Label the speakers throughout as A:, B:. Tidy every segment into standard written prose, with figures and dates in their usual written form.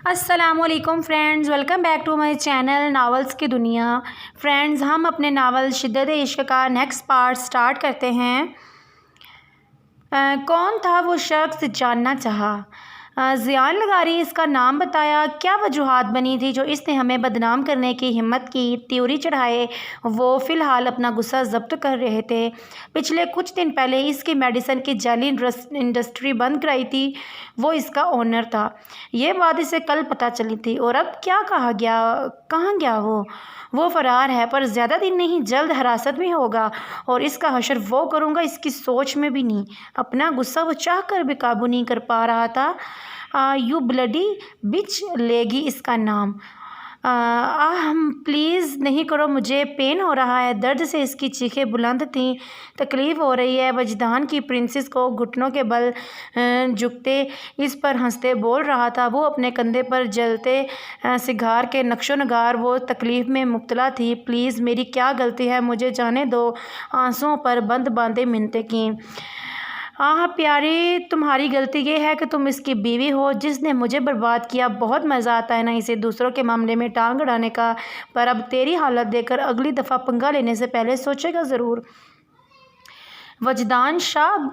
A: السلام علیکم friends, welcome back to my channel novels کی دنیا۔ فرینڈز، ہم اپنے ناول شدت عشق کا نیکسٹ پارٹ سٹارٹ کرتے ہیں۔ کون تھا وہ شخص جاننا چاہا۔ ذیان لغاری اس کا نام بتایا۔ کیا وجوہات بنی تھی جو اس نے ہمیں بدنام کرنے کی ہمت کی؟ تیوری چڑھائے وہ فی الحال اپنا غصہ ضبط کر رہے تھے۔ پچھلے کچھ دن پہلے اس کی میڈیسن کی جعلی انڈسٹری بند کرائی تھی، وہ اس کا اونر تھا۔ یہ بات اسے کل پتہ چلی تھی، اور اب کیا کہاں گیا وہ فرار ہے، پر زیادہ دن نہیں، جلد حراست میں ہوگا، اور اس کا حشر وہ کروں گا، اس کی سوچ میں بھی نہیں۔ اپنا غصہ وہ چاہ کر بھی قابو نہیں کر پا رہا تھا۔ یو بلڈی بچ لیگی اس کا نام۔ پلیز نہیں کرو، مجھے پین ہو رہا ہے۔ درد سے اس کی چیخیں بلند تھیں۔ تکلیف ہو رہی ہے۔ وجدان کی پرنسس کو گھٹنوں کے بل جھکتے اس پر ہنستے بول رہا تھا۔ وہ اپنے کندھے پر جلتے سگار کے نقش و نگار، وہ تکلیف میں مبتلا تھی۔ پلیز، میری کیا غلطی ہے، مجھے جانے دو۔ آنسوؤں پر بند باندھے منتیں کیں۔ پیاری، تمہاری غلطی یہ ہے کہ تم اس کی بیوی ہو جس نے مجھے برباد کیا۔ بہت مزہ آتا ہے نا اسے دوسروں کے معاملے میں ٹانگ اڑانے کا، پر اب تیری حالت دیکھ کر اگلی دفعہ پنگا لینے سے پہلے سوچے گا ضرور۔ وجدان شاہ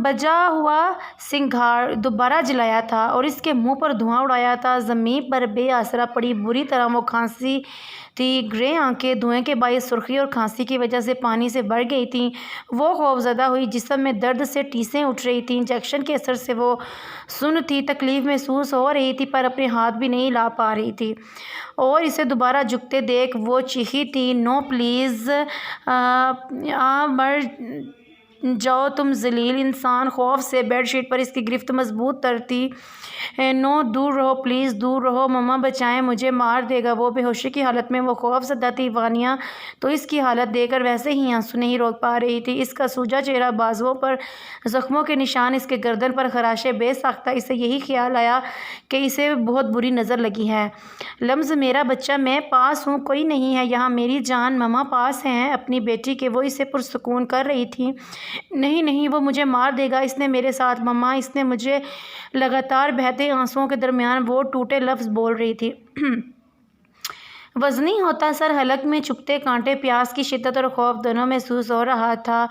A: بجا ہوا سنگھار دوبارہ جلایا تھا اور اس کے منہ پر دھواں اڑایا تھا۔ زمین پر بے آسرا پڑی بری طرح وہ کھانسی تھی۔ گرے آنکھیں دھوئیں کے باعث سرخی اور کھانسی کی وجہ سے پانی سے بھر گئی تھیں۔ وہ خوف زدہ ہوئی، جسم میں درد سے ٹیسیں اٹھ رہی تھیں۔ انجیکشن کے اثر سے وہ سن تھی، تکلیف محسوس ہو رہی تھی، پر اپنے ہاتھ بھی نہیں لا پا رہی تھی۔ اور اسے دوبارہ جھکتے دیکھ وہ چیخی تھی، نو پلیز، مر جاؤ تم ذلیل انسان۔ خوف سے بیڈ شیٹ پر اس کی گرفت مضبوط تر تھی۔ نو، دور رہو پلیز، دور رہو، مما بچائیں، مجھے مار دے گا۔ وہ بے ہوشی کی حالت میں وہ خوف زدہ تھی۔ وانیا تو اس کی حالت دیکھ کر ویسے ہی آنسو نہیں روک پا رہی تھی۔ اس کا سوجا چہرہ، بازوؤں پر زخموں کے نشان، اس کے گردن پر خراشیں بے ساختہ۔ اسے یہی خیال آیا کہ اسے بہت بری نظر لگی ہے۔ لمز، میرا بچہ، میں پاس ہوں، کوئی نہیں ہے یہاں، میری جان، مما پاس ہیں اپنی بیٹی کے۔ وہ اسے پرسکون کر رہی تھی۔ نہیں نہیں، وہ مجھے مار دے گا، اس نے میرے ساتھ، مما، اس نے مجھے۔ لگاتار بہتے آنسوؤں کے درمیان وہ ٹوٹے لفظ بول رہی تھی۔ وزنی ہوتا سر، حلق میں چبھتے کانٹے، پیاس کی شدت اور خوف دونوں محسوس ہو رہا تھا۔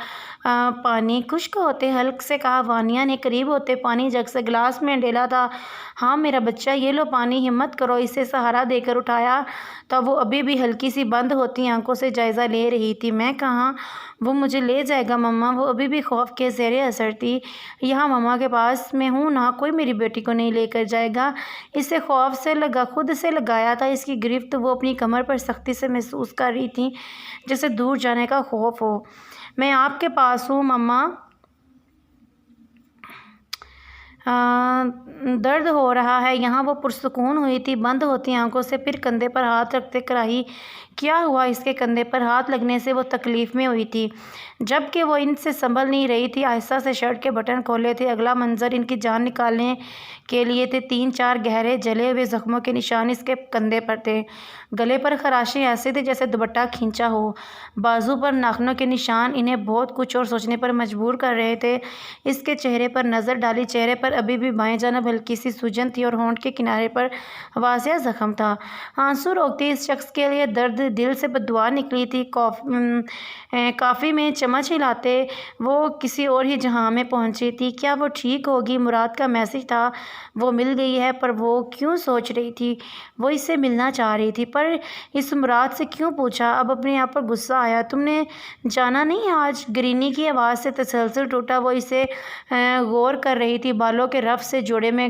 A: پانی خشک ہوتے حلق سے کہا۔ وانیا نے قریب ہوتے پانی جگ سے گلاس میں ڈیلا تھا۔ ہاں میرا بچہ، یہ لو پانی، ہمت کرو۔ اسے سہارا دے کر اٹھایا تو وہ ابھی بھی ہلکی سی بند ہوتی آنکھوں سے جائزہ لے رہی تھی۔ میں کہاں؟ وہ مجھے لے جائے گا مما۔ وہ ابھی بھی خوف کے زیر اثر تھی۔ یہاں مما کے پاس میں ہوں نا، کوئی میری بیٹی کو نہیں لے کر جائے گا۔ اسے خوف سے خود سے لگایا تھا اس کی گرفت۔ وہ اپنی کمر پر سختی سے محسوس کر رہی تھی، جیسے دور جانے کا خوف ہو۔ میں آپ کے پاس ہوں مما۔ درد ہو رہا ہے یہاں، وہ پرسکون ہوئی تھی بند ہوتی آنکھوں سے۔ پھر کندھے پر ہاتھ رکھتے کراہی کیا ہوا؟ اس کے کندھے پر ہاتھ لگنے سے وہ تکلیف میں ہوئی تھی، جبکہ وہ ان سے سنبھل نہیں رہی تھی۔ آہستہ سے شرٹ کے بٹن کھولے تھے۔ اگلا منظر ان کی جان نکالنے کے لیے تھے۔ 3-4 گہرے جلے ہوئے زخموں کے نشان اس کے کندھے پر تھے۔ گلے پر خراشیں ایسے تھے جیسے دوپٹہ کھینچا ہو۔ بازو پر ناخنوں کے نشان انہیں بہت کچھ اور سوچنے پر مجبور کر رہے تھے۔ اس کے چہرے پر نظر ڈالی، چہرے پر ابھی بھی بائیں جانب ہلکی سی سوجن تھی اور ہونٹ کے کنارے پر واضح زخم تھا۔ آنسو روکتی اس شخص کے لیے درد دل سے بددعا نکلی تھی۔ کافی میں چمچ ہلاتے وہ کسی اور ہی جہاں میں پہنچی تھی۔ کیا وہ ٹھیک ہوگی؟ مراد کا میسج تھا، وہ مل گئی ہے، پر وہ کیوں سوچ رہی تھی؟ وہ اس سے ملنا چاہ رہی تھی، پر اس مراد سے کیوں پوچھا؟ اب اپنے آپ پر غصہ آیا۔ تم نے جانا نہیں آج؟ گرینی کی آواز سے تسلسل ٹوٹا۔ وہ اسے غور کر رہی تھی۔ بالوں کے رف سے جوڑے میں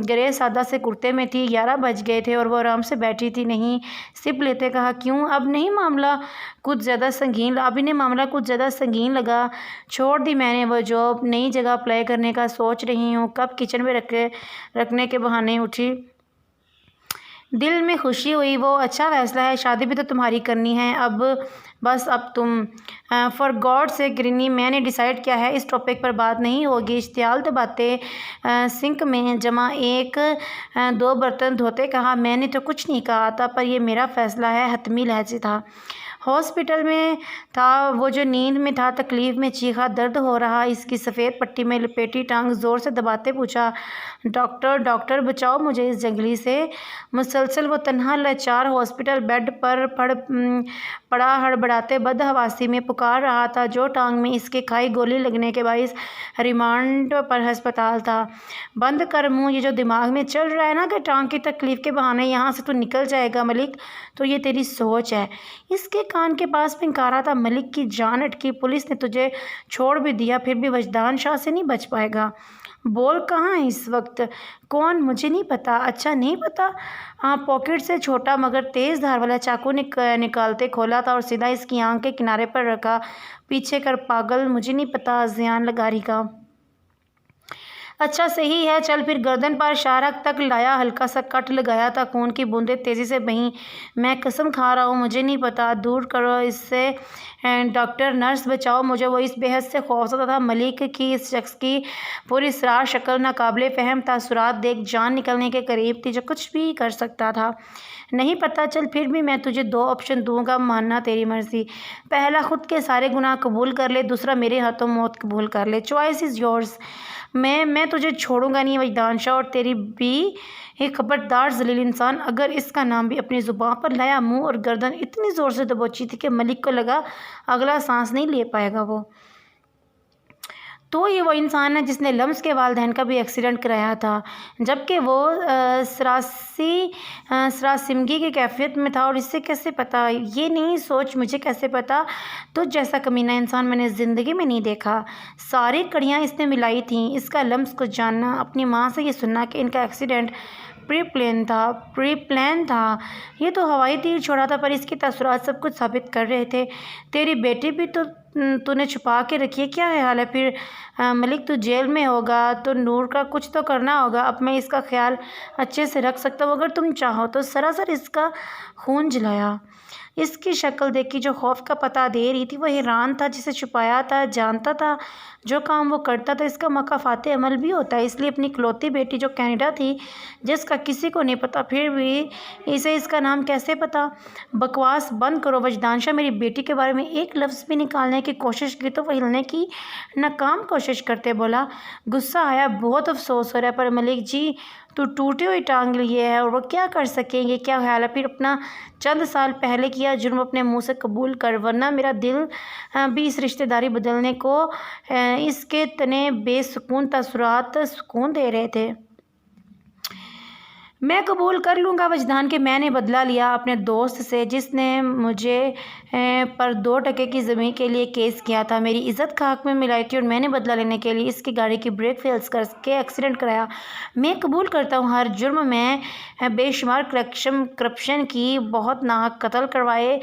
A: گرے سادہ سے کرتے میں تھی۔ 11 بج گئے تھے اور وہ آرام سے بیٹھی تھی۔ نہیں، سپ لیتے کہا، کیوں؟ اب انہیں معاملہ کچھ زیادہ سنگین لگا۔ چھوڑ دی میں نے وہ جاب، نئی جگہ اپلائی کرنے کا سوچ رہی ہوں۔ کپ کچن میں رکھنے کے بہانے اٹھی۔ دل میں خوشی ہوئی۔ وہ اچھا فیصلہ ہے، شادی بھی تو تمہاری کرنی ہے اب تم۔ فار گاڈ سیک گرینی، میں نے ڈیسائیڈ کیا ہے، اس ٹاپک پر بات نہیں ہوگی۔ اشتعال دباتے سنک میں جمع 1-2 برتن دھوتے کہا، میں نے تو کچھ نہیں کہا تھا، پر یہ میرا فیصلہ ہے، حتمی لہجے تھا۔ ہاسپٹل میں تھا، وہ جو نیند میں تھا، تکلیف میں چیخا، درد ہو رہا، اس کی سفید پٹی میں لپیٹی ٹانگ زور سے دباتے پوچھا، ڈاکٹر ڈاکٹر بچاؤ مجھے اس جنگلی سے۔ مسلسل وہ تنہا لاچار ہاسپٹل بیڈ پر پڑا ہڑبڑاتے بدحواسی میں پکار رہا تھا، جو ٹانگ میں اس کے کھائی گولی لگنے کے باعث ریمانڈ پر ہسپتال تھا۔ بند کر منہ، یہ جو دماغ میں چل رہا ہے نا کہ ٹانگ کی تکلیف کے بہانے یہاں سے تو نکل جائے گا ملک، تو یہ تیری سوچ ہے۔ اس کے کان کے پاس پھنکارا تھا، ملک کی جان اٹکی، پولیس نے تجھے چھوڑ بھی دیا پھر بھی وجدان شاہ سے نہیں بچ پائے گا۔ بول کہاں ہے اس وقت؟ کون؟ مجھے نہیں پتا۔ اچھا نہیں پتا؟ ہاں، پاکٹ سے چھوٹا مگر تیز دھار والا چاقو نکالتے کھولا تھا اور سیدھا اس کی آنکھ کے کنارے پر رکھا۔ پیچھے کر پاگل، مجھے نہیں پتا زیان لگاری کا۔ اچھا صحیح ہے، چل پھر۔ گردن پر اشارہ تک لایا، ہلکا سا کٹ لگایا تھا، خون کی بوندیں تیزی سے بہیں۔ میں قسم کھا رہا ہوں مجھے نہیں پتا، دور کرو اس سے، ڈاکٹر نرس بچاؤ مجھے۔ وہ اس بے حد سے خوفزدہ تھا، ملک کی اس شخص کی پراسرار شکل ناقابل فہم تاثرات دیکھ جان نکلنے کے قریب تھی، جو کچھ بھی کر سکتا تھا۔ نہیں پتا، چل پھر بھی میں تجھے 2 آپشن دوں گا، ماننا تیری مرضی۔ پہلا، خود کے سارے گناہ قبول کر لے، دوسرا میرے ہاتھوں موت قبول کر لے۔ Choice is yours. میں تجھے چھوڑوں گا نہیں وجدان شاہ، اور تیری بھی ایک خبردار ذلیل انسان، اگر اس کا نام بھی اپنی زبان پر لایا۔ منہ اور گردن اتنی زور سے دبوچی تھی کہ ملک کو لگا اگلا سانس نہیں لے پائے گا وہ۔ تو یہ وہ انسان ہے جس نے لمس کے والدین کا بھی ایکسیڈنٹ کرایا تھا، جبکہ وہ سراسیمگی کی کیفیت میں تھا، اور اسے کیسے پتا؟ یہ نہیں سوچ مجھے کیسے پتا؟ تجھ جیسا کمینہ انسان میں نے زندگی میں نہیں دیکھا۔ ساری کڑیاں اس نے ملائی تھیں، اس کا لمس کو جاننا، اپنی ماں سے یہ سننا کہ ان کا ایکسیڈنٹ پری پلان تھا۔ یہ تو ہوائی تیر چھوڑا تھا، پر اس کے تاثرات سب کچھ ثابت کر رہے تھے۔ تیری بیٹی بھی تو نے چھپا کے رکھی ہے، کیا خیال ہے پھر؟ ملک تو جیل میں ہوگا تو نور کا کچھ تو کرنا ہوگا۔ اب میں اس کا خیال اچھے سے رکھ سکتا ہوں اگر تم چاہو تو۔ سراسر اس کا خون جلایا۔ اس کی شکل دیکھی جو خوف کا پتہ دے رہی تھی۔ وہ حیران تھا، جسے چھپایا تھا، جانتا تھا جو کام وہ کرتا تھا اس کا مکافات عمل بھی ہوتا ہے، اس لیے اپنی اکلوتی بیٹی جو کینیڈا تھی، جس کا کسی کو نہیں پتا، پھر بھی اسے اس کا نام کیسے پتا؟ بکواس بند کرو وجدان شاہ، میری بیٹی کے بارے میں ایک لفظ بھی نکالنے کی کوشش کی تو وہ ہلنے کی ناکام کوشش کرتے بولا۔ غصہ آیا، بہت افسوس ہو رہا ہے، پر ملک جی تو ٹوٹی ہوئی ٹانگ لیے ہے اور وہ کیا کر سکیں گے؟ کیا خیال ہے پھر اپنا چند سال پہلے کیا جرم اپنے منہ سے قبول کر، ورنہ میرا دل بھی اس رشتہ داری بدلنے کو اس کے تنے بے سکون تاثرات سکون دے رہے تھے۔ میں قبول کر لوں گا وجدان کہ میں نے بدلہ لیا اپنے دوست سے، جس نے مجھے پر 2% کی زمین کے لیے کیس کیا تھا، میری عزت خاک میں ملائی تھی، اور میں نے بدلہ لینے کے لیے اس کی گاڑی کی بریک فیلز کر کے ایکسیڈنٹ کرایا۔ میں قبول کرتا ہوں ہر جرم میں بے شمار کرپشن کی، بہت ناحق قتل کروائے،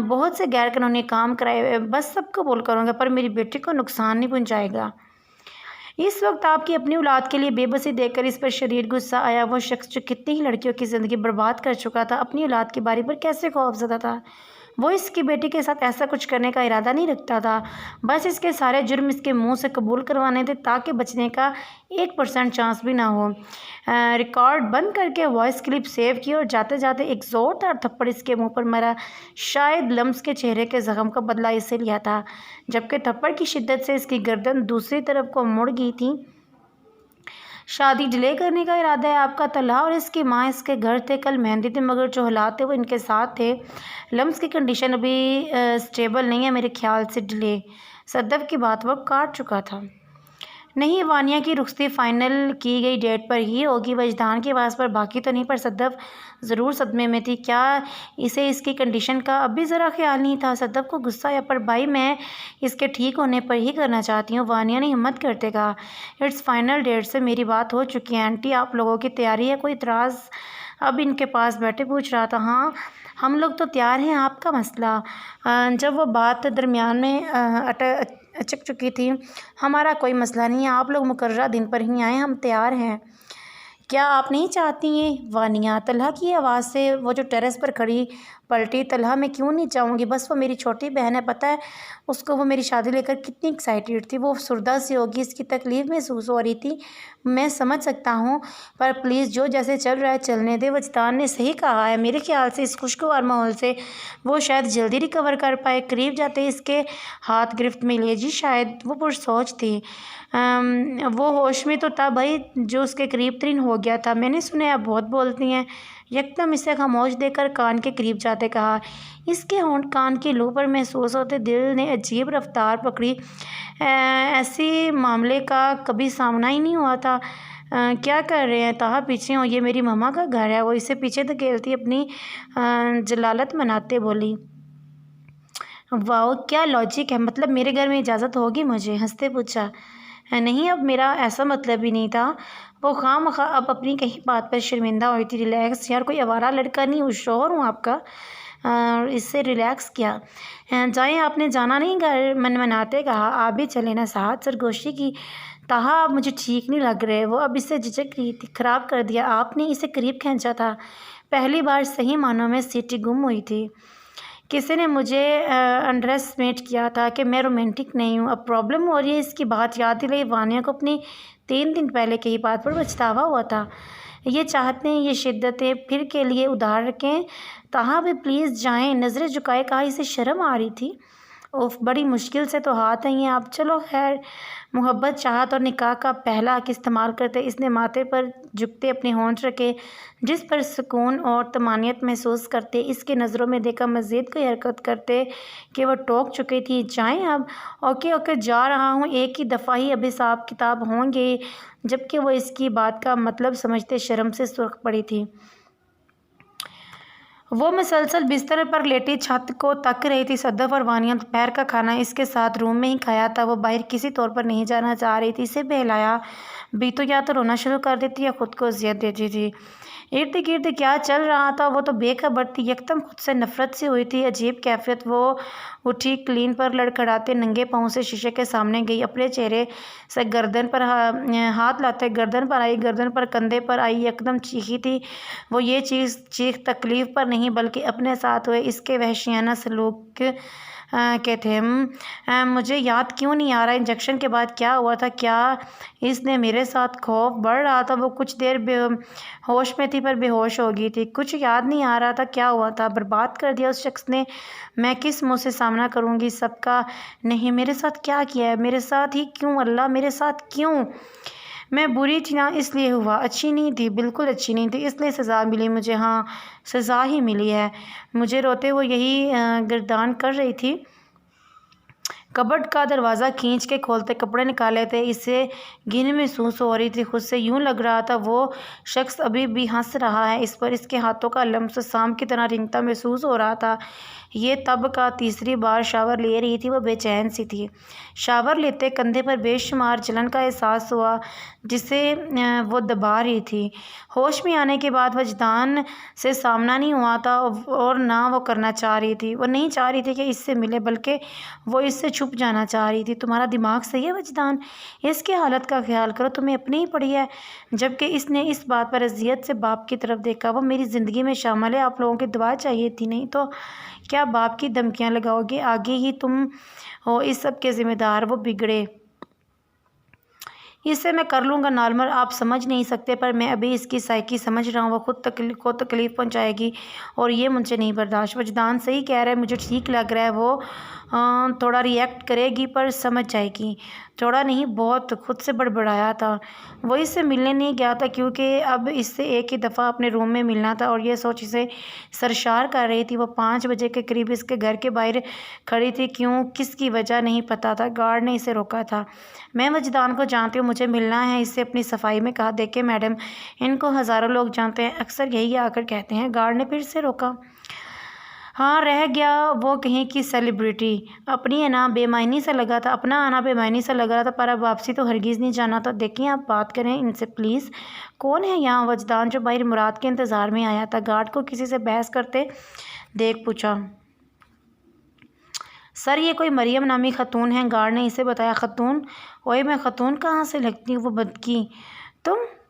A: بہت سے غیر قانونی کام کرائے، بس سب قبول کروں گا، پر میری بیٹی کو نقصان نہیں پہنچائے گا۔ اس وقت آپ کی اپنی اولاد کے لیے بے بسی دیکھ کر اس پر شدید غصہ آیا۔ وہ شخص جو کتنی ہی لڑکیوں کی زندگی برباد کر چکا تھا، اپنی اولاد کی باری پر کیسے خوفزدہ تھا؟ وہ اس کی بیٹی کے ساتھ ایسا کچھ کرنے کا ارادہ نہیں رکھتا تھا، بس اس کے سارے جرم اس کے منہ سے قبول کروانے تھے تاکہ بچنے کا 1% چانس بھی نہ ہو۔ ریکارڈ بند کر کے وائس کلپ سیو کی اور جاتے جاتے ایک زوردار تھپڑ اس کے منہ پر مارا۔ شاید لمس کے چہرے کے زخم کا بدلہ اسے لیا تھا، جبکہ تھپڑ کی شدت سے اس کی گردن دوسری طرف کو مڑ گئی تھی۔ شادی ڈیلے کرنے کا ارادہ ہے آپ کا؟ طلحہ اور اس کی ماں اس کے گھر تھے، کل مہندی تھی، مگر جو حالات تھے وہ ان کے ساتھ تھے۔ لمس کی کنڈیشن ابھی سٹیبل نہیں ہے، میرے خیال سے ڈیلے۔ صدف کی بات وہ کاٹ چکا تھا۔ نہیں، وانیہ کی رخصتی فائنل کی گئی ڈیٹ پر ہی ہوگی۔ وجدان کی آواز پر باقی تو نہیں، پر صدف ضرور صدمے میں تھی۔ کیا اسے اس کی کنڈیشن کا اب بھی ذرا خیال نہیں تھا؟ صدف کو غصہ آیا، پر بھائی میں اس کے ٹھیک ہونے پر ہی کرنا چاہتی ہوں۔ وانیہ نے ہمت کرتے کہا، اٹس فائنل ڈیٹ سے میری بات ہو چکی ہے آنٹی، آپ لوگوں کی تیاری ہے؟ کوئی اعتراض؟ اب ان کے پاس بیٹھے پوچھ رہا تھا۔ ہاں، ہم لوگ تو تیار ہیں، آپ کا مسئلہ؟ جب وہ بات درمیان میں اچک چکی تھی، ہمارا کوئی مسئلہ نہیں ہے، آپ لوگ مقررہ دن پر ہی آئیں، ہم تیار ہیں۔ کیا آپ نہیں چاہتی ہیں؟ وانیہ طلحہ کی آواز سے وہ جو ٹیرس پر کھڑی پلٹی۔ طلحہ میں کیوں نہیں چاہوں گی، بس وہ میری چھوٹی بہن ہے، پتہ ہے اس کو وہ میری شادی لے کر کتنی ایکسائٹیڈ تھی، وہ افسردہ سی ہوگی، اس کی تکلیف محسوس ہو رہی تھی، میں سمجھ سکتا ہوں، پر پلیز جو جیسے چل رہا ہے چلنے دے۔ وجدان نے صحیح کہا ہے، میرے خیال سے اس خوشگوار ماحول سے وہ شاید جلدی ریکور کر پائے۔ قریب جاتے اس کے ہاتھ گرفت میں لیے۔ جی شاید وہ پرسوچ تھی، وہ ہوش میں تو تھا بھائی جو اس کے قریب ترین ہو گیا تھا۔ میں نے سنا ہے آپ بہت بولتی ہیں۔ یکدم اسے خاموش دیکھ کر کان کے قریب جاتے کہا۔ اس کے ہونٹ کان کی لو پر محسوس ہوتے دل نے عجیب رفتار پکڑی، ایسی معاملے کا کبھی سامنا ہی نہیں ہوا تھا۔ کیا کر رہے ہیں طاہا، پیچھے ہوں، یہ میری ماما کا گھر ہے۔ وہ اسے پیچھے دھکیلتی اپنی جلالت مناتے بولی۔ واؤ کیا لاجک ہے، مطلب میرے گھر میں اجازت ہوگی مجھے؟ ہنستے پوچھا۔ نہیں اب میرا ایسا مطلب ہی نہیں تھا۔ وہ خواہ مخواہ اب اپنی کہیں بات پر شرمندہ ہوئی تھی۔ ریلیکس یار، کوئی آوارہ لڑکا نہیں ہوں، شوہر ہوں آپ کا۔ اس سے ریلیکس کیا جائیں، آپ نے جانا نہیں گھر؟ منمناتے کہا۔ آپ بھی چلیں نا ساتھ، سرگوشی کی۔ طاہا اب مجھے ٹھیک نہیں لگ رہے۔ وہ اب اسے جھجک رہی تھی۔ خراب کر دیا آپ نے، اسے قریب کھینچا تھا۔ پہلی بار صحیح معنوں میں سیٹی گم ہوئی تھی۔ کسی نے مجھے انڈر ایسٹیمیٹ کیا تھا کہ میں رومانٹک نہیں ہوں۔ اب پرابلم ہو رہی ہے۔ اس کی بات یاد دلائی وانیہ کو اپنی 3 دن پہلے کہی بات پر پچھتاوا ہوا تھا۔ یہ چاہتے ہیں یہ شدتیں پھر کے لیے ادھار رکھیں۔ طاہا بھی پلیز جائیں، نظریں جھکائے کہا۔ اسے شرم آ رہی تھی۔ اوف بڑی مشکل سے تو ہاتھ آئی ہیں آپ، چلو خیر۔ محبت، چاہت اور نکاح کا پہلا حق استعمال کرتے اس نے ماتھے پر جھکتے اپنے ہونٹ رکھے، جس پر سکون اور طمانینت محسوس کرتے اس کے نظروں میں دیکھا مزید کوئی حرکت کرتے کہ وہ ٹوک چکی تھی۔ جائیں اب؟ اوکے اوکے جا رہا ہوں۔ ایک ہی دفعہ ہی اب حساب کتاب ہوں گے۔ جبکہ وہ اس کی بات کا مطلب سمجھتے شرم سے سرخ پڑی تھی۔ وہ مسلسل بستر پر لیٹی چھت کو تک رہی تھی۔ صدف اور وانیہ دوپہر کا کھانا اس کے ساتھ روم میں ہی کھایا تھا۔ وہ باہر کسی طور پر نہیں جانا چاہ رہی تھی۔ اسے بہلایا بھی تو یا تو رونا شروع کر دیتی یا خود کو اذیت دیتی تھی۔ ارد گرد کیا چل رہا تھا وہ تو بے خبر تھی۔ یکدم خود سے نفرت سی ہوئی تھی، عجیب کیفیت۔ وہ اٹھی، کلین پر لڑکھڑاتے ننگے پاؤں سے شیشے کے سامنے گئی، اپنے چہرے سے گردن پر ہاتھ لاتے گردن پر آئی، گردن پر کندھے پر آئی، یکدم چیخی تھی۔ وہ یہ چیخ تکلیف پر نہیں بلکہ اپنے ساتھ ہوئے اس کے وحشیانہ سلوک کے تھے۔ مجھے یاد کیوں نہیں آ رہا انجیکشن کے بعد کیا ہوا تھا، کیا اس نے میرے ساتھ؟ خوف بڑھ رہا تھا۔ وہ کچھ دیر ہوش میں تھی پر بے ہوش ہو گئی تھی۔ کچھ یاد نہیں آ رہا تھا کیا ہوا تھا، برباد کر دیا اس شخص نے۔ میں کس منہ سے سامنا کروں گی سب کا؟ نہیں، میرے ساتھ کیا کیا ہے؟ میرے ساتھ ہی کیوں اللہ، میرے ساتھ کیوں؟ میں بری تھی نا اس لیے ہوا، اچھی نہیں تھی، بالکل اچھی نہیں تھی، اس لیے سزا ملی مجھے۔ ہاں سزا ہی ملی ہے مجھے۔ روتے وہ یہی گردان کر رہی تھی۔ کبڈ کا دروازہ کھینچ کے کھولتے کپڑے نکالے تھے۔ اسے گھن محسوس ہو رہی تھی خود سے۔ یوں لگ رہا تھا وہ شخص ابھی بھی ہنس رہا ہے اس پر۔ اس کے ہاتھوں کا لمس سام کی طرح رنگتا محسوس ہو رہا تھا۔ یہ تب کا تیسری بار شاور لے رہی تھی۔ وہ بے چین سی تھی۔ شاور لیتے کندھے پر بے شمار جلن کا احساس ہوا جسے وہ دبا رہی تھی۔ ہوش میں آنے کے بعد وجدان سے سامنا نہیں ہوا تھا اور نہ وہ کرنا چاہ رہی تھی۔ وہ نہیں چاہ رہی تھی کہ اس سے ملے بلکہ وہ اس سے چھپ جانا چاہ رہی تھی۔ تمہارا دماغ صحیح ہے وجدان؟ اس کی حالت کا خیال کرو، تمہیں اپنی ہی پڑی ہے۔ جبکہ اس نے اس بات پر اذیت سے باپ کی طرف دیکھا۔ وہ میری زندگی میں شامل ہے، آپ لوگوں کی دعا چاہیے تھی، نہیں تو کیا باپ کی دھمکیاں لگاؤ گے؟ آگے ہی تم ہو اس سب کے ذمہ دار۔ وہ بگڑے اس سے میں کر لوں گا نارمل، آپ سمجھ نہیں سکتے، پر میں ابھی اس کی سائیکی سمجھ رہا ہوں۔ وہ خود کو تکلیف پہنچائے گی اور یہ مجھے نہیں برداشت۔ وجدان صحیح کہہ رہا ہے، مجھے ٹھیک لگ رہا ہے۔ وہ تھوڑا ری ایکٹ کرے گی پر سمجھ جائے گی۔ تھوڑا نہیں بہت، خود سے بڑبڑایا تھا۔ وہ اس سے ملنے نہیں گیا تھا کیونکہ اب اس سے ایک ہی دفعہ اپنے روم میں ملنا تھا اور یہ سوچ اسے سرشار کر رہی تھی۔ وہ 5 بجے کے قریب اس کے گھر کے باہر کھڑی تھی، کیوں کس کی وجہ نہیں پتا تھا، گارڈ نے اسے روکا تھا۔ میں وجدان کو جانتی ہوں، مجھے ملنا ہے اس سے، اپنی صفائی میں کہا۔ دیکھیں میڈم، ان کو ہزاروں لوگ جانتے ہیں، اکثر یہی آ کر کہتے ہیں۔ گارڈ نے پھر سے روکا۔ ہاں رہ گیا وہ کہیں کی سیلیبریٹی۔ اپنی آنا بے معنی سا لگا تھا، اپنا آنا بے معنی سا لگ رہا تھا، پر اب واپسی تو ہرگز نہیں جانا تھا۔ دیکھیں آپ بات کریں ان سے پلیز۔ کون ہے یہاں؟ وجدان جو باہر مراد کے انتظار میں آیا تھا، گارڈ کو کسی سے بحث کرتے دیکھ پوچھا۔ سر یہ کوئی مریم نامی خاتون ہے، گارڈ نے اسے بتایا۔ خاتون؟ اوئے میں خاتون کہاں سے لگتی ہوں؟ وہ بدکی تم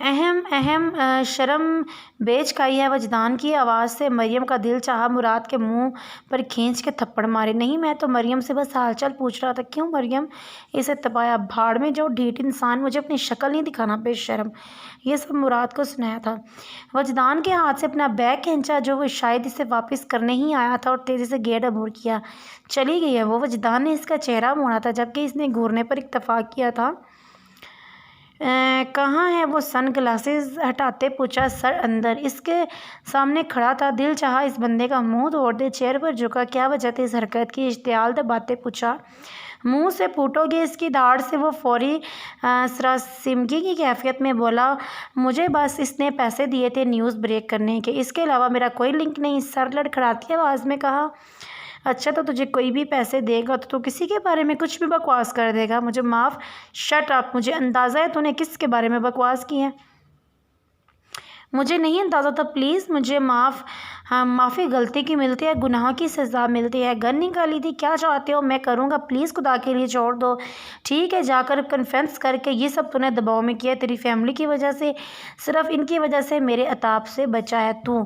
A: اہم شرم بیچ کھائی ہے وجدان کی آواز سے مریم کا دل چاہا مراد کے منہ پر کھینچ کے تھپڑ مارے۔ نہیں، میں تو مریم سے بس حال چال پوچھ رہا تھا۔ کیوں مریم؟ اسے تپایا۔ بھاڑ میں جو ڈھیٹ انسان، مجھے اپنی شکل نہیں دکھانا بے شرم۔ یہ سب مراد کو سنایا تھا۔ وجدان کے ہاتھ سے اپنا بیگ کھینچا جو وہ شاید اسے واپس کرنے ہی آیا تھا اور تیزی سے گیٹ عبور کیا۔ چلی گئی ہے وہ؟ وجدان نے اس کا چہرہ موڑا تھا جبکہ اس نے گھورنے پر اکتفا کیا تھا۔ کہاں ہے وہ؟ سن گلاسز ہٹاتے پوچھا۔ سر اندر۔ اس کے سامنے کھڑا تھا۔ دل چاہا اس بندے کا منہ توڑ دے۔ چیئر پر جھکا۔ کیا وجہ تھی اس حرکت کی؟ اشتعال دباتے پوچھا۔ منہ سے پھوٹو گے اس کی دھاڑ سے؟ وہ فوری سراسیمگی کی کیفیت میں بولا۔ مجھے بس اس نے پیسے دیے تھے نیوز بریک کرنے کے، اس کے علاوہ میرا کوئی لنک نہیں۔ سر لڑکھڑاتی آواز میں کہا۔ اچھا، تو تجھے کوئی بھی پیسے دے گا تو کسی کے بارے میں کچھ بھی بکواس کر دے گا؟ مجھے معاف۔ Shut up. مجھے اندازہ ہے تو نے کس کے بارے میں بکواس کی ہے۔ مجھے نہیں اندازہ تھا۔ پلیز مجھے معافی غلطی کی ملتی ہے، گناہ کی سزا ملتی ہے۔ گن نکالی تھی؟ کیا چاہتے ہو میں کروں گا؟ پلیز خدا کے لیے چھوڑ دو۔ ٹھیک ہے، جا کر کنفیس کر کے یہ سب تو نے دباؤ میں کیا ہے، تیری فیملی کی وجہ سے، صرف ان کی وجہ سے میرے عتاب سے بچا ہے تو۔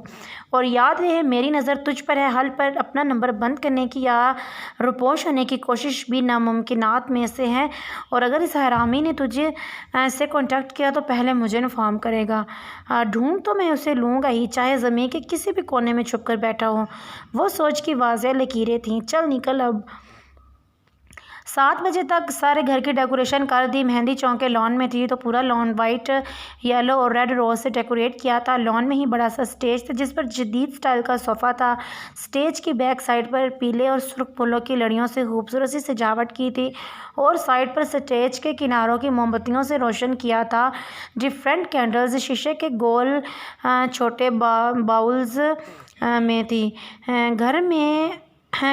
A: اور یاد رہے میری نظر تجھ پر ہے۔ حل پر اپنا نمبر بند کرنے کی یا روپوش ہونے کی کوشش بھی ناممکنات میں سے ہے، اور اگر اس حرامی نے تجھے سے کانٹیکٹ کیا تو پہلے مجھے انفارم کرے گا۔ ڈھونڈ تو میں اسے لوں گا ہی، چاہے زمین کے کسی بھی کونے میں چھپ کر بیٹھا ہو۔ وہ سوچ کی واضح لکیریں تھیں۔ چل نکل اب۔ 7 بجے تک سارے گھر کی ڈیکوریشن کر دی۔ مہندی چونکہ لان میں تھی تو پورا لان وائٹ، یلو اور ریڈ روز سے ڈیکوریٹ کیا تھا۔ لان میں ہی بڑا سا سٹیج تھا جس پر جدید سٹائل کا صوفہ تھا۔ سٹیج کی بیک سائڈ پر پیلے اور سرخ پھولوں کی لڑیوں سے خوبصورت سی سجاوٹ کی تھی اور سائڈ پر سٹیج کے کناروں کی موم بتیوں سے روشن کیا تھا ڈفرینٹ کینڈلز شیشے کے گول چھوٹے باؤلز میں تھی۔ گھر میں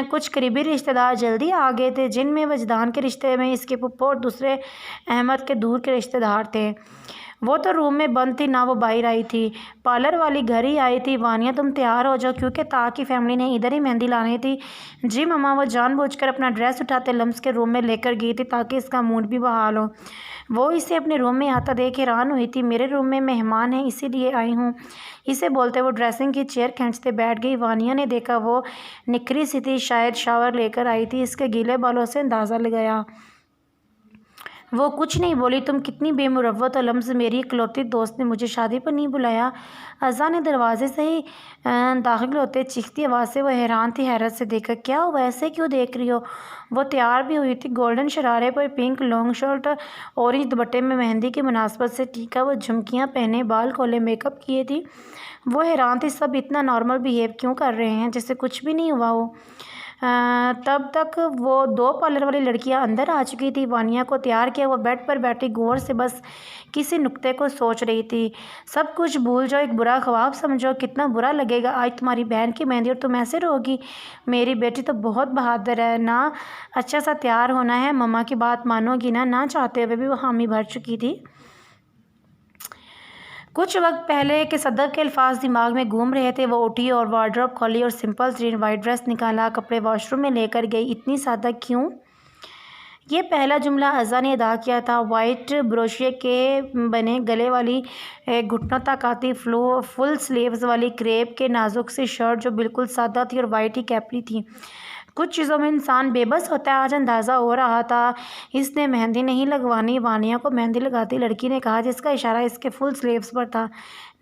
A: کچھ قریبی رشتہ دار جلدی آ گئے تھے جن میں وجدان کے رشتے میں اس کے پھپھو اور دوسرے احمد کے دور کے رشتہ دار تھے۔ وہ تو روم میں بند تھی، نہ وہ باہر آئی تھی۔ پارلر والی گھر ہی آئی تھی۔ وانیہ تم تیار ہو جاؤ کیونکہ تا کی فیملی نے ادھر ہی مہندی لانی تھی۔ جی مما۔ وہ جان بوجھ کر اپنا ڈریس اٹھاتے لمس کے روم میں لے کر گئی تھی تاکہ اس کا موڈ بھی بحال ہو۔ وہ اسے اپنے روم میں آتا دیکھ حیران ہوئی تھی۔ میرے روم میں مہمان ہیں اسی لیے آئی ہوں۔ اسے بولتے وہ ڈریسنگ کی چیئر کھینچتے بیٹھ گئی۔ وانیہ نے دیکھا وہ نکھری سی تھی، شاید شاور لے کر آئی تھی۔ اس کے گیلے بالوں سے اندازہ لگایا۔ وہ کچھ نہیں بولی۔ تم کتنی بے مروت ہو لمز، میری اکلوتی دوست نے مجھے شادی پر نہیں بلایا۔ ازا نے دروازے سے ہی داخل ہوتے چیختی آواز سے وہ حیران تھی، حیرت سے دیکھا۔ کیا ہوا؟ ایسے کیوں دیکھ رہی ہو؟ وہ تیار بھی ہوئی تھی، گولڈن شرارے پر پنک لانگ شرٹ، اورنج دوپٹے میں مہندی کی مناسبت سے ٹیکا وہ جھمکیاں پہنے، بال کھولے، میک اپ کیے تھی۔ وہ حیران تھی سب اتنا نارمل بیہیو کیوں کر رہے ہیں جیسے کچھ بھی نہیں ہوا ہو۔ تب تک وہ 2 پارلر والی لڑکیاں اندر آ چکی تھی۔ وانیہ کو تیار کیا، وہ بیڈ پر بیٹھی غور سے بس کسی نکتے کو سوچ رہی تھی۔ سب کچھ بھول جاؤ، ایک برا خواب سمجھو، کتنا برا لگے گا آج تمہاری بہن کی مہندی اور تم ایسے رہو گی۔ میری بیٹی تو بہت بہادر ہے نا، اچھا سا تیار ہونا ہے، مما کی بات مانو گی نا؟ نہ چاہتے ہوئے بھی وہ حامی بھر چکی تھی۔ کچھ وقت پہلے کے صدق کے الفاظ دماغ میں گھوم رہے تھے۔ وہ اٹھی اور وارڈروب کھولی اور سمپل ترین وائٹ ڈریس نکالا، کپڑے واش روم میں لے کر گئی۔ اتنی سادہ کیوں؟ یہ پہلا جملہ ازا نے ادا کیا تھا۔ وائٹ بروشے کے بنے گلے والی گھٹنوں تک آتی فل سلیوز والی کریپ کے نازک سی شرٹ جو بالکل سادہ تھی اور وائٹ ہی کیپری تھی۔ کچھ چیزوں میں انسان بے بس ہوتا ہے، آج اندازہ ہو رہا تھا۔ اس نے مہندی نہیں لگوانی؟ وانیہ کو مہندی لگاتی لڑکی نے کہا جس کا اشارہ اس کے فل سلیوز پر تھا۔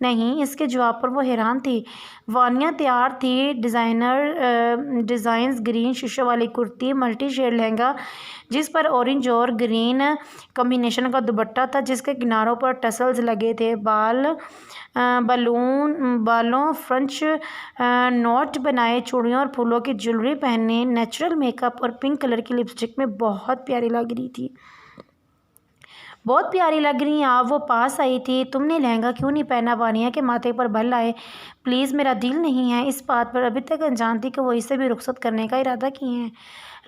A: نہیں، اس کے جواب پر وہ حیران تھی۔ وانیہ تیار تھی، ڈیزائنز گرین شیشوں والی کرتی، ملٹی شیڈ لہنگا جس پر اورنج اور گرین کمبینیشن کا دوپٹہ تھا جس کے کناروں پر ٹسلز لگے تھے، بالوں فرنچ نوٹ بنائے، چوڑیوں اور پھولوں کی جیولری پہنے، نیچرل میک اپ اور پنک کلر کی لپسٹک میں بہت پیاری لگ رہی تھی۔ بہت پیاری لگ رہی ہیں آپ۔ وہ پاس آئی تھی۔ تم نے لہنگا کیوں نہیں پہنا؟ وانیہ کے ماتھے پر بل آئے۔ پلیز میرا دل نہیں ہے اس بات پر، ابھی تک انجان تھی کہ وہ اسے بھی رخصت کرنے کا ارادہ کیے ہیں۔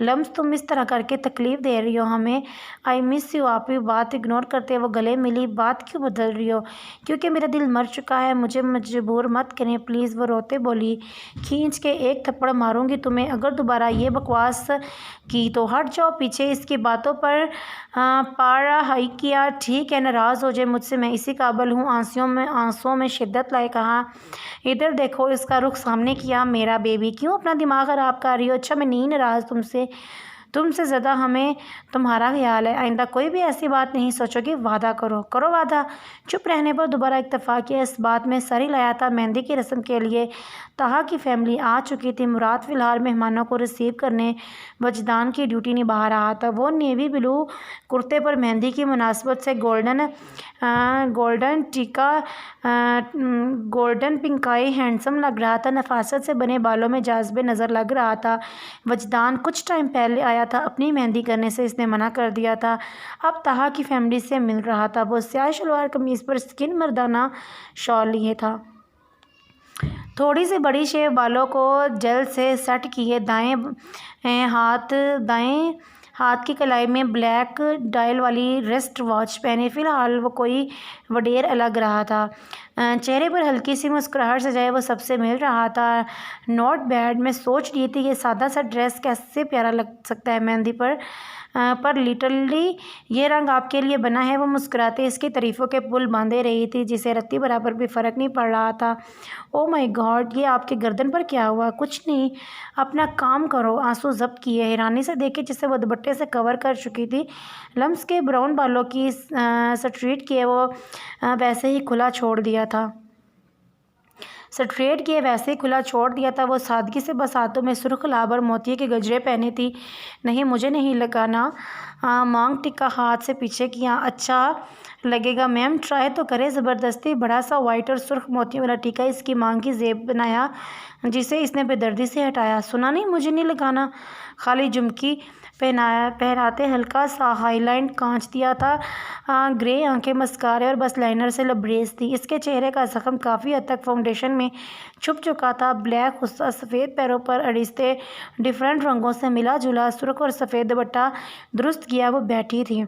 A: لمز تم اس طرح کر کے تکلیف دے رہی ہو ہمیں۔ آئی مس یو۔ آپ بھی بات اگنور کرتے وہ گلے ملی۔ بات کیوں بدل رہی ہو؟ کیونکہ میرا دل مر چکا ہے، مجھے مجبور مت کریں پلیز۔ وہ روتے بولی۔ کھینچ کے ایک تھپڑ ماروں گی تمہیں اگر دوبارہ یہ بکواس کی تو۔ ہٹ جاؤ پیچھے۔ اس کی باتوں پر پارا ہائی کیا۔ ٹھیک ہے، ناراض ہو جائے مجھ سے، میں اسی قابل ہوں۔ آنسوؤں میں شدت لائے کہا، ادھر دیکھو۔ اس کا رخ سامنے کیا۔ میرا بیبی، کیوں اپنا دماغ خراب کر رہی ہو؟ اچھا میں نہیں ناراض تم سے زیادہ ہمیں تمہارا خیال ہے۔ آئندہ کوئی بھی ایسی بات نہیں سوچو گی۔ وعدہ کرو وعدہ۔ چپ رہنے پر دوبارہ اتفاق کیا۔ اس بات میں سر ہلایا تھا۔ مہندی کی رسم کے لیے طہا کی فیملی آ چکی تھی۔ مراد فی الحال مہمانوں کو ریسیو کرنے وجدان کی ڈیوٹی نبھا رہا تھا۔ وہ نیوی بلو کرتے پر مہندی کی مناسبت سے گولڈن پنکائی ہینڈسم لگ رہا تھا۔ نفاست سے بنے بالوں میں جاذب نظر لگ رہا تھا۔ وجدان کچھ ٹائم پہلے آیا تھا، اپنی مہندی کرنے سے اس نے منع کر دیا تھا۔ اب طہا کی فیملی سے مل رہا تھا۔ وہ سیاہ شلوار قمیض پر سکن مردانہ شال لیے تھا۔ تھوڑی سی بڑی شیو، بالوں کو جیل سے سیٹ کیے، دائیں ہاتھ کی کلائی میں بلیک ڈائل والی ریسٹ واچ پہنے۔ فی الحال وہ کوئی وڈیر لگ رہا تھا۔ چہرے پر ہلکی سی مسکراہٹ سجائے وہ سب سے مل رہا تھا۔ Not bad. میں سوچ رہی تھی یہ سادہ سا ڈریس کیسے پیارا لگ سکتا ہے مہندی پر لٹرلی یہ رنگ آپ کے لیے بنا ہے۔ وہ مسکراتے اس کی تعریفوں کے پل باندھے رہی تھی جسے رتی برابر بھی فرق نہیں پڑ رہا تھا۔ او مائی گاڈ، یہ آپ کے گردن پر کیا ہوا؟ کچھ نہیں، اپنا کام کرو۔ آنسو ضبط کیے، حیرانی سے دیکھے جسے وہ دوپٹے سے کور کر چکی تھی۔ لمس کے براؤن بالوں کی سٹریٹ کیے ویسے ہی کھلا چھوڑ دیا تھا۔ وہ سادگی سے بس ہاتھوں میں سرخ لابر موتی کے گجرے پہنے تھی۔ نہیں، مجھے نہیں لگانا۔ مانگ ٹکا ہاتھ سے پیچھے کیا۔ اچھا لگے گا میم، ٹرائی تو کرے۔ زبردستی بڑا سا وائٹ اور سرخ موتیوں والا ٹیکا اس کی مانگ کی زیب بنایا جسے اس نے بے دردی سے ہٹایا۔ سنا نہیں، مجھے نہیں لگانا۔ خالی جھمکی پہناتے ہلکا سا ہائی لائٹ کانچ دیا تھا۔ گرے آنکھیں مسکارے اور بس لائنر سے لبریز تھی۔ اس کے چہرے کا زخم کافی حد تک فاؤنڈیشن میں چھپ چکا تھا۔ بلیک خصہ سفید پیروں پر اڑیستے ڈفرینٹ رنگوں سے ملا جلا سرخ اور سفید دوپٹہ درست کیا وہ بیٹھی تھی۔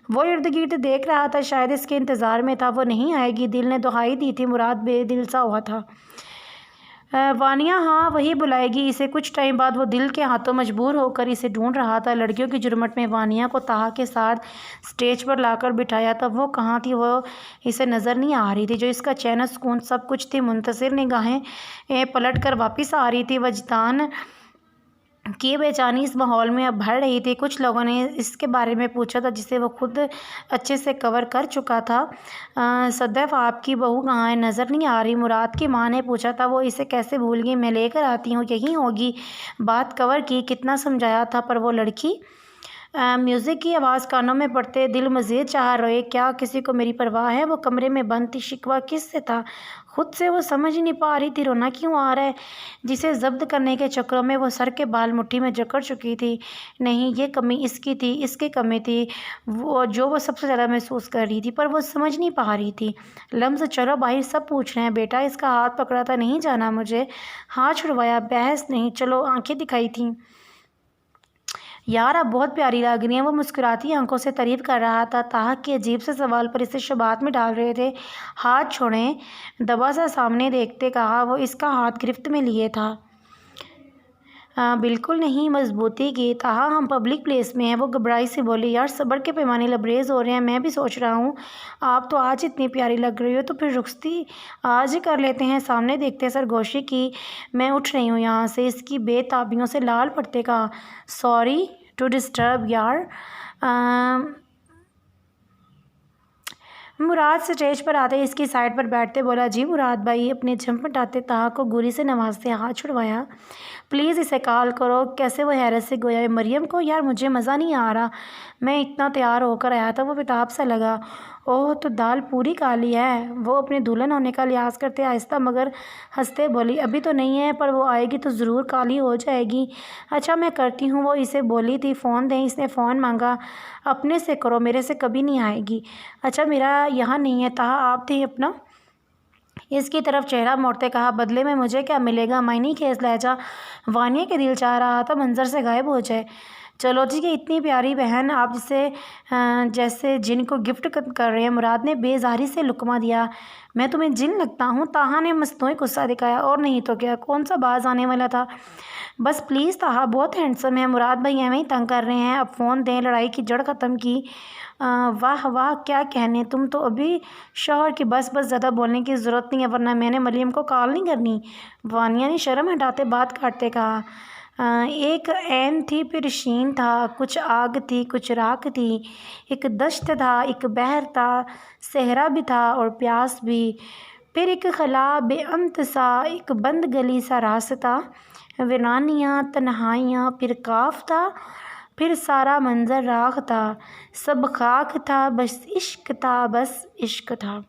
A: وہ ارد گرد دیکھ رہا تھا، شاید اس کے انتظار میں تھا۔ وہ نہیں آئے گی، دل نے دہائی دی تھی۔ مراد بے دل سا ہوا تھا۔ وانیا، ہاں وہی بلائے گی اسے۔ کچھ ٹائم بعد وہ دل کے ہاتھوں مجبور ہو کر اسے ڈھونڈ رہا تھا۔ لڑکیوں کی جرمٹ میں وانیا کو طہا کے ساتھ سٹیج پر لا کر بٹھایا تھا۔ وہ کہاں تھی؟ وہ اسے نظر نہیں آ رہی تھی۔ جو اس کا چین و سکون سب کچھ تھی۔ منتظر نگاہیں پلٹ کر واپس آ رہی تھی۔ وجدان کی بے چینی اس ماحول میں اب بڑھ رہی تھی۔ کچھ لوگوں نے اس کے بارے میں پوچھا تھا جسے وہ خود اچھے سے کور کر چکا تھا۔ صدف، آپ کی بہو کہاں ہے؟ نظر نہیں آ رہی، مراد کی ماں نے پوچھا تھا۔ وہ اسے کیسے بھول گئی؟ میں لے کر آتی ہوں، یہیں ہوگی۔ بات کور کی، کتنا سمجھایا تھا پر وہ لڑکی۔ میوزک کی آواز کانوں میں پڑتے دل مزید چاہ روئے۔ کیا کسی کو میری پرواہ ہے؟ وہ کمرے میں بند تھی۔ شکوہ کس سے تھا؟ خود سے۔ وہ سمجھ نہیں پا رہی تھی رونا کیوں آ رہا ہے جسے ضبط کرنے کے چکروں میں وہ سر کے بال مٹھی میں جکڑ چکی تھی۔ نہیں، یہ کمی اس کی تھی، اس کی کمی تھی جو وہ سب سے زیادہ محسوس کر رہی تھی، پر وہ سمجھ نہیں پا رہی تھی۔ لمز، چلو باہر، سب پوچھ رہے ہیں۔ بیٹا اس کا ہاتھ پکڑا تھا، نہیں جانا مجھے۔ ہاتھ چھڑوایا، بحث نہیں، چلو۔ آنکھیں دکھائی تھیں۔ یار آپ بہت پیاری لگ رہی ہیں۔ وہ مسکراتی آنکھوں سے تعریف کر رہا تھا۔ طہا کے عجیب سے سوال پر اسے شبہات میں ڈال رہے تھے۔ ہاتھ چھوڑیں، دبا سا سامنے دیکھتے کہا۔ وہ اس کا ہاتھ گرفت میں لیے تھا۔ بالکل نہیں، مضبوطی کی۔ طہا، ہم پبلک پلیس میں ہیں۔ وہ گھبرائی سے بولی۔ یار صبر کے پیمانے لبریز ہو رہے ہیں۔ میں بھی سوچ رہا ہوں آپ تو آج اتنی پیاری لگ رہی ہو، تو پھر رخصتی آج ہی کر لیتے ہیں۔ سامنے دیکھتے سرگوشی کی۔ میں اٹھ رہی ہوں یہاں سے۔ اس کی بے تابیوں سے لال پڑتے کہا۔ سوری ٹو ڈسٹرب یار۔ مراد سٹیج پر آتے اس کی سائڈ پر بیٹھتے بولا۔ جی مراد بھائی۔ اپنے جھمپٹاتے طہا کو گوری سے نوازتے ہاتھ چھڑوایا۔ پلیز اسے کال کرو۔ کیسے؟ وہ حیرت سے گویا۔ مریم کو؟ یار مجھے مزہ نہیں آ رہا، میں اتنا تیار ہو کر آیا تھا۔ وہ بتاب سا لگا۔ اوہ تو دال پوری کالی ہے۔ وہ اپنے دلہن ہونے کا لحاظ کرتے آہستہ مگر ہنستے بولی۔ ابھی تو نہیں ہے، پر وہ آئے گی تو ضرور کالی ہو جائے گی۔ اچھا میں کرتی ہوں۔ وہ اسے بولی تھی فون دیں۔ اس نے فون مانگا۔ اپنے سے کرو، میرے سے کبھی نہیں آئے گی۔ اچھا میرا یہاں نہیں ہے طہا، آپ دیں اپنا۔ اس کی طرف چہرہ موڑتے کہا۔ بدلے میں مجھے کیا ملے گا؟ معنی خیز لہجہ۔ وانیا کے دل چاہ رہا تھا منظر سے غائب ہو جائے۔ چلو جی کہ اتنی پیاری بہن آپ جیسے جن کو گفٹ کر رہے ہیں۔ مراد نے بے زاری سے لقمہ دیا۔ میں تمہیں جن لگتا ہوں؟ طاہا نے مصنوعی غصہ دکھایا۔ اور نہیں تو کیا، کون سا باز آنے والا تھا؟ بس پلیز طاہا بہت ہینڈسم ہے۔ مراد بھائی ہمیں ہی تنگ کر رہے ہیں، اب فون دیں، لڑائی کی جڑ ختم کی۔ واہ واہ کیا کہنے، تم تو ابھی شوہر کی بس زیادہ بولنے کی ضرورت نہیں ہے، ورنہ میں نے مریم کو کال نہیں کرنی۔ وانیہ نے شرم ہٹاتے بات کاٹتے کہا۔ ایک عین تھی پھر شین تھا، کچھ آگ تھی کچھ راکھ تھی، ایک دشت تھا ایک بحر تھا، صحرا بھی تھا اور پیاس بھی، پھر ایک خلا بے انت سا، ایک بند گلی سا راستہ، ویرانیاں تنہائیاں، پھر کاف تھا، پھر سارا منظر راکھ تھا، سب خاک تھا، بس عشق تھا، بس عشق تھا۔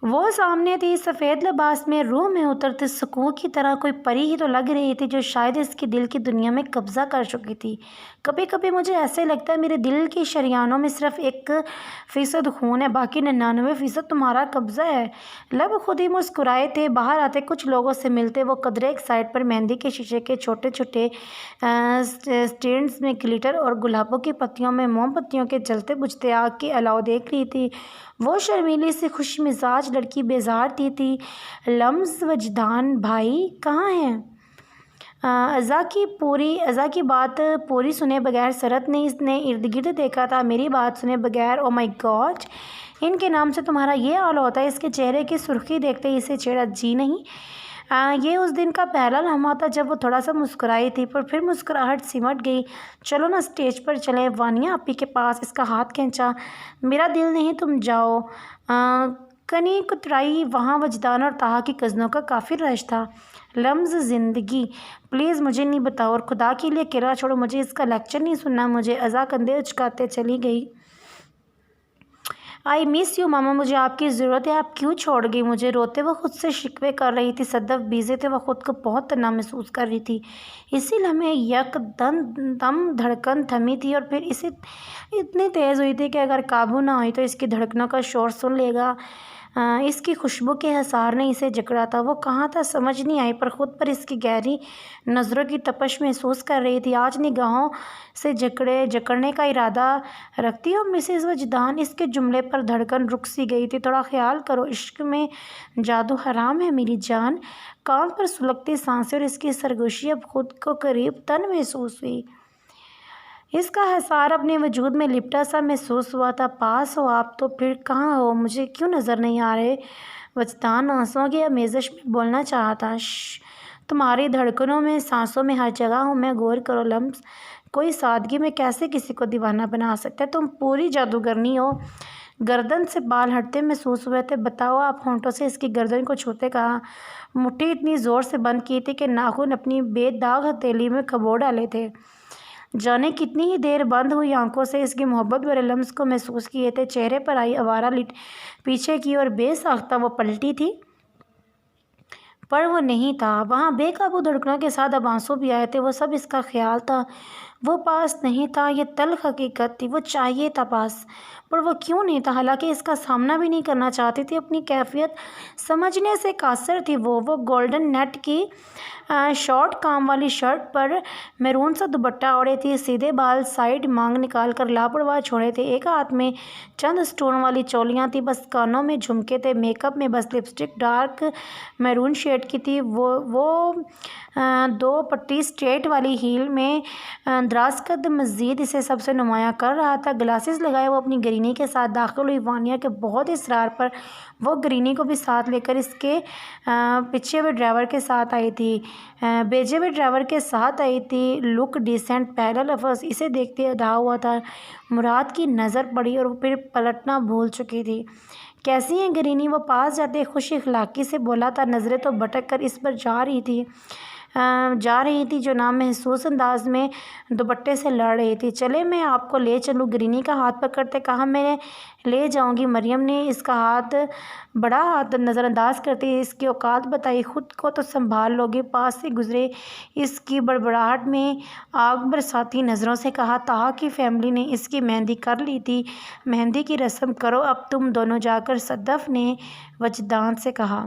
A: وہ سامنے تھی، سفید لباس میں، روح میں اترتے سکوں کی طرح، کوئی پری ہی تو لگ رہی تھی جو شاید اس کی دل کی دنیا میں قبضہ کر چکی تھی۔ کبھی کبھی مجھے ایسے لگتا ہے میرے دل کی شریانوں میں صرف 1% خون ہے، باقی 99% تمہارا قبضہ ہے۔ لب خود ہی مسکرائے تھے۔ باہر آتے، کچھ لوگوں سے ملتے، وہ قدرے ایک سائڈ پر مہندی کے شیشے کے چھوٹے چھوٹے سٹینڈز میں گلٹر اور گلابوں کی پتیوں میں موم بتیوں کے جلتے بجھتے آگ کے الاؤ دیکھ رہی تھی۔ وہ شرمیلی سی خوش مزاج لڑکی بیزار تھی۔ لمز وجدان بھائی کہاں ہیں؟ ازا کی بات پوری سنے بغیر سرت نے اس نے ارد گرد دیکھا تھا۔ میری بات سنے بغیر؟ او مائی گاڈ، ان کے نام سے تمہارا یہ حال ہوتا ہے؟ اس کے چہرے کی سرخی دیکھتے ہی اسے چھیڑا۔ جی نہیں، یہ اس دن کا پہلا لمحہ تھا جب وہ تھوڑا سا مسکرائی تھی، پر پھر مسکراہٹ سمٹ گئی۔ چلو نا اسٹیج پر چلیں۔ وانیہ اپی کے پاس اس کا ہاتھ کھینچا۔ میرا دل نہیں، تم جاؤ۔ کنی کترائی۔ وہاں وجدان اور طاہا کی کزنوں کا کافی رش تھا۔ لمز زندگی پلیز مجھے نہیں بتاؤ، اور خدا کے لیے اکیلا چھوڑو، مجھے اس کا لیکچر نہیں سننا مجھے۔ ازا کندھے اچکاتے چلی گئی۔ آئی مس یو ماما، مجھے آپ کی ضرورت ہے، آپ کیوں چھوڑ گئی مجھے؟ روتے وہ خود سے شکوے کر رہی تھی۔ صدف بیزے تھے، وہ خود کو بہت تنہا محسوس کر رہی تھی۔ اسی لمحے یک دم دھڑکن تھمی تھی اور پھر اسے اتنی تیز ہوئی تھی کہ اگر قابو نہ ہوئی تو اس کی دھڑکنوں کا شور سن لے گا۔ اس کی خوشبو کے حصار نے اسے جکڑا تھا۔ وہ کہاں تھا سمجھ نہیں آئی، پر خود پر اس کی گہری نظروں کی تپش محسوس کر رہی تھی۔ آج نگاہوں سے جکڑنے کا ارادہ رکھتی ہو مسز وجدان؟ اس کے جملے پر دھڑکن رک سی گئی تھی۔ تھوڑا خیال کرو، عشق میں جادو حرام ہے میری جان۔ کان پر سلگتی سانسیں اور اس کی سرگوشی اب خود کو قریب تن محسوس ہوئی۔ اس کا حصار اپنے وجود میں لپٹا سا محسوس ہوا تھا۔ پاس ہو آپ تو پھر کہاں ہو؟ مجھے کیوں نظر نہیں آ رہے؟ وجدان آنسوؤں کی آمیزش میں بولنا چاہا تھا۔ شش، تمہاری دھڑکنوں میں، سانسوں میں، ہر جگہ ہوں میں، غور کرو لمز۔ کوئی سادگی میں کیسے کسی کو دیوانہ بنا سکتا ہے؟ تم پوری جادوگرنی ہو۔ گردن سے بال ہٹتے محسوس ہوئے تھے۔ بتاؤ آپ؟ ہونٹوں سے اس کی گردن کو چھوتے کہا۔ مٹھی اتنی زور سے بند کی تھی کہ ناخن اپنی بے داغ ہتھیلی میں کھبو ڈالے تھے۔ جانے کتنی ہی دیر بند ہوئی آنکھوں سے اس کی محبت بھرے لمس کو محسوس کیے تھے۔ چہرے پر آئی آوارہ لٹ پیچھے کی اور بے ساختہ وہ پلٹی تھی، پر وہ نہیں تھا وہاں۔ بے قابو دھڑکنوں کے ساتھ اب آنسو بھی آئے تھے۔ وہ سب اس کا خیال تھا، وہ پاس نہیں تھا۔ یہ تلخ حقیقت تھی، وہ چاہیے تھا پاس، پر وہ کیوں نہیں تھا؟ حالانکہ اس کا سامنا بھی نہیں کرنا چاہتی تھی، اپنی کیفیت سمجھنے سے قاصر تھی۔ وہ گولڈن نیٹ کی شارٹ کام والی شرٹ پر میرون سا دوپٹہ اوڑھے تھی، سیدھے بال سائیڈ مانگ نکال کر لاپرواہ چھوڑے تھے۔ ایک ہاتھ میں چند سٹون والی چولیاں تھیں، بس کانوں میں جھمکے تھے۔ میک اپ میں بس لپسٹک ڈارک میرون شیڈ کی تھی۔ وہ 2 پٹی اسٹریٹ والی ہیل میں دراز قد مزید اسے سب سے نمایاں کر رہا تھا۔ گلاسز لگائے وہ اپنی گرینی کے ساتھ داخل ہوئی۔ وانیہ کے بہت اصرار پر وہ گرینی کو بھی ساتھ لے کر اس کے بھیجے ہوئے ڈرائیور کے ساتھ آئی تھی۔ لک ڈیسنٹ، پہلا لفظ اسے دیکھتے ادا ہوا تھا۔ مراد کی نظر پڑی اور وہ پھر پلٹنا بھول چکی تھی۔ کیسی ہیں گرینی؟ وہ پاس جاتے خوش اخلاقی سے بولا تھا۔ نظریں تو بھٹک کر اس پر جا رہی تھی جو نامحسوس انداز میں دوپٹے سے لڑ رہی تھی۔ چلے میں آپ کو لے چلوں؟ گرینی کا ہاتھ پکڑتے کہا۔ میں لے جاؤں گی۔ مریم نے اس کا بڑا ہاتھ نظر انداز کرتے اس کی اوقات بتائی۔ خود کو تو سنبھال لو گے؟ پاس سے گزرے اس کی بڑبڑاہٹ میں آگ برساتی نظروں سے کہا۔ طاہا کی فیملی نے اس کی مہندی کر لی تھی، مہندی کی رسم کرو اب تم دونوں جا کر، صدف نے وجدان سے کہا۔